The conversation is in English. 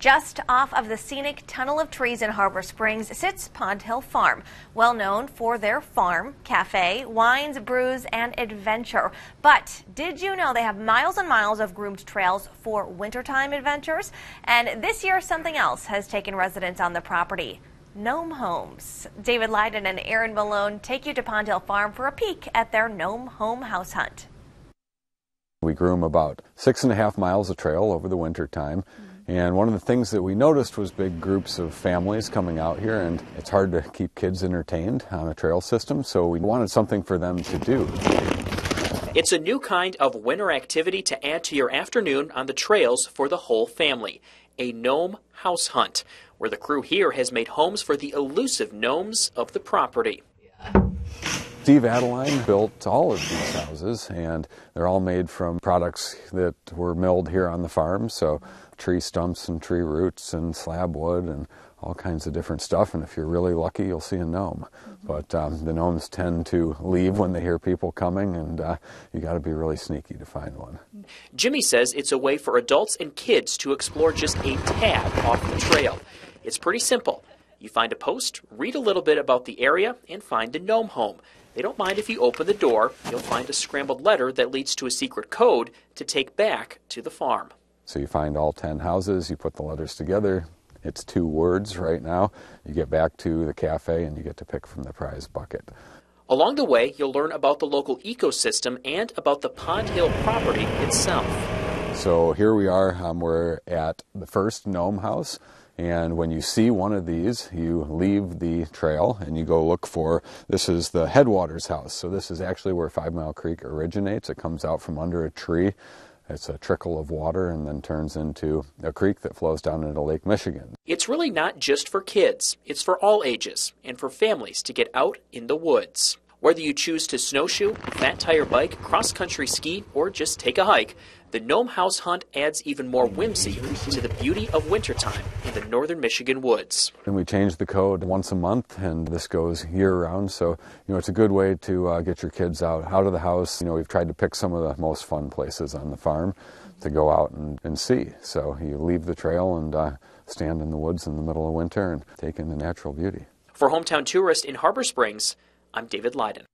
Just off of the scenic tunnel of trees in Harbor Springs sits Pond Hill Farm, well known for their farm, cafe, wines, brews, and adventure. But did you know they have miles and miles of groomed trails for wintertime adventures? And this year, something else has taken residents on the property. Gnome homes. David Leiden and Aaron Malone take you to Pond Hill Farm for a peek at their Gnome home house hunt. We groom about 6.5 miles of trail over the winter time. And one of the things that we noticed was big groups of families coming out here, and it's hard to keep kids entertained on a trail system, so we wanted something for them to do. It's a new kind of winter activity to add to your afternoon on the trails for the whole family. A gnome house hunt, where the crew here has made homes for the elusive gnomes of the property. Steve Adeline built all of these houses, and they're all made from products that were milled here on the farm, so tree stumps and tree roots and slab wood and all kinds of different stuff, and if you're really lucky you'll see a gnome. But the gnomes tend to leave when they hear people coming, and you got to be really sneaky to find one. Jimmy says it's a way for adults and kids to explore just a tad off the trail. It's pretty simple. You find a post, read a little bit about the area, and find a gnome home. They don't mind if you open the door. You'll find a scrambled letter that leads to a secret code to take back to the farm. So you find all 10 houses, you put the letters together. It's 2 words right now. You get back to the cafe and you get to pick from the prize bucket. Along the way, you'll learn about the local ecosystem and about the Pond Hill property itself. So here we are, we're at the first gnome house. And when you see one of these, you leave the trail and you go look for, this is the headwaters house. So this is actually where 5 Mile Creek originates. It comes out from under a tree. It's a trickle of water and then turns into a creek that flows down into Lake Michigan. It's really not just for kids. It's for all ages and for families to get out in the woods. Whether you choose to snowshoe, fat tire bike, cross-country ski, or just take a hike, the Gnome House Hunt adds even more whimsy to the beauty of wintertime in the northern Michigan woods. And we change the code once a month, and this goes year-round, so it's a good way to get your kids out of the house. We've tried to pick some of the most fun places on the farm to go out and see. So you leave the trail and stand in the woods in the middle of winter and take in the natural beauty. For Hometown Tourist in Harbor Springs, I'm David Leiden.